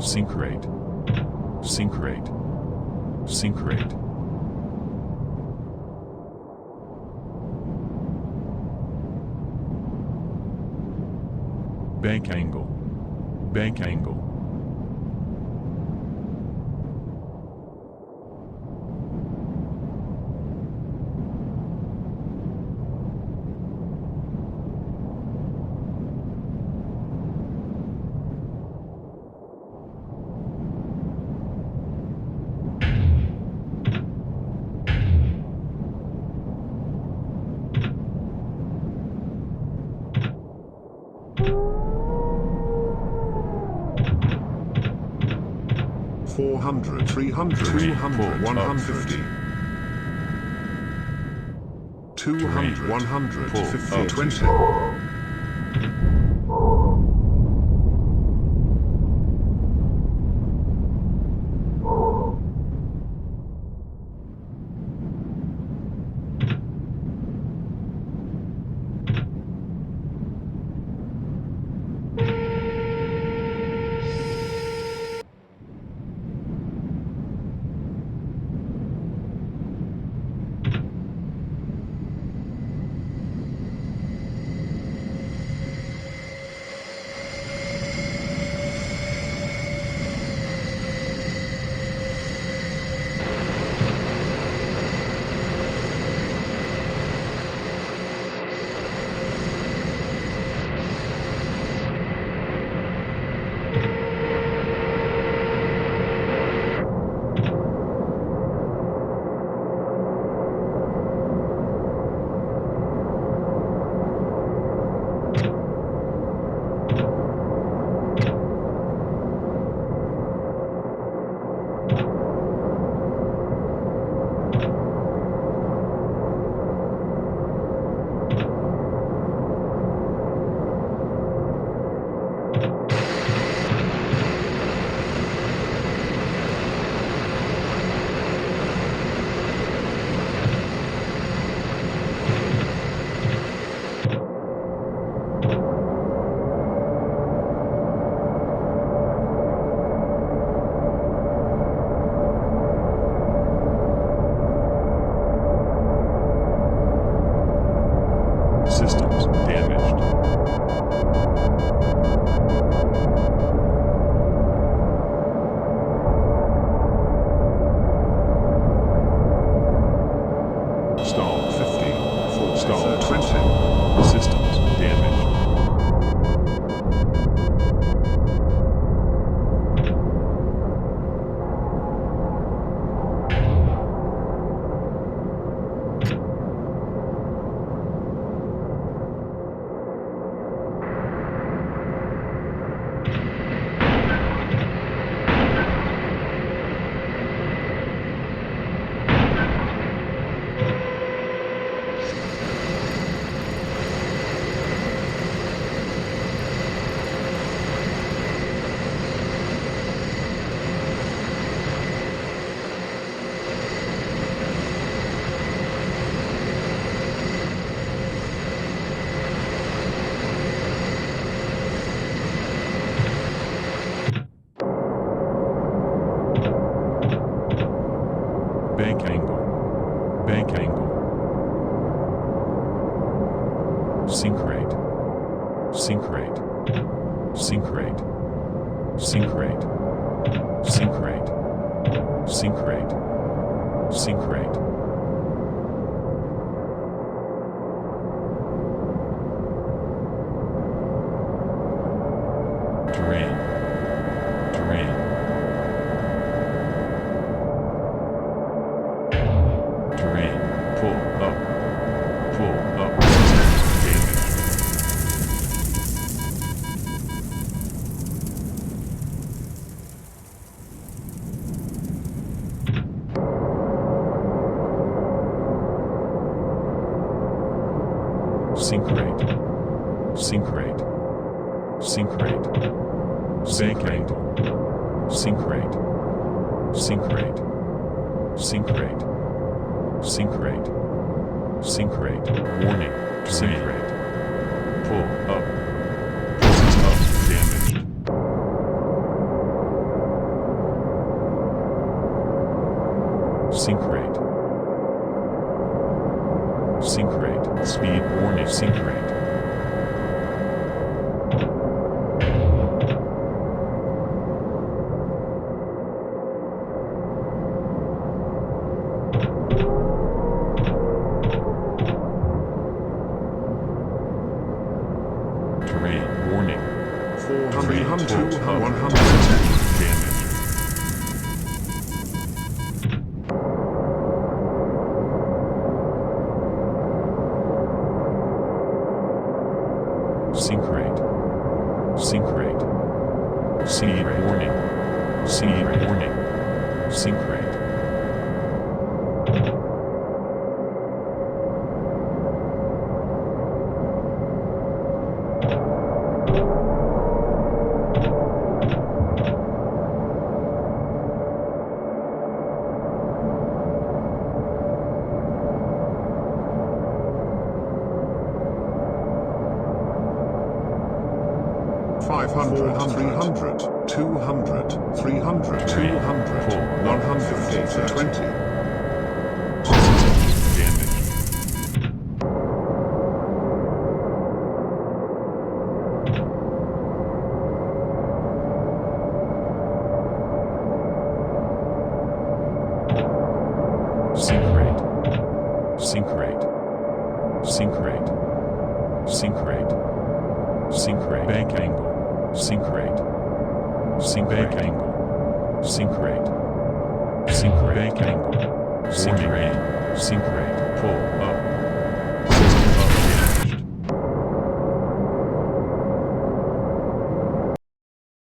Sink rate. Sink rate. Sink rate. Bank angle. Bank angle. $400, $300, $200, $150, $200, $100, $50, $20. Systems damaged. Stall 50. Full stall 20. Systems damaged. Bank angle. Bank angle. Sink rate. Sink rate. Sink rate. Sink rate. Sink rate. Sink rate. Sink rate. Terrain. Terrain. Terrain. Pull up. Pull up. Damage. Sink rate. Sink rate. Sink rate. Bank angle. Sink rate. Sink rate. Sink rate. Sink rate. Sink rate. Warning. Sink rate. Pull up. Pull up. Damaged. rain. Warning. 400 to Full of 110. damage. Sink rate. Sink rate. Speed warning. Speed warning. Sink rate. Five hundred, 300, 200, 300, 200, 150, 20. Damage. Sink rate. Sink rate. Sink rate. Sink rate. Sink rate. Bank angle. Sink rate. Sink bank angle. Sink rate. Sink rate. Bank angle. Sink rate. Sink rate. Full up.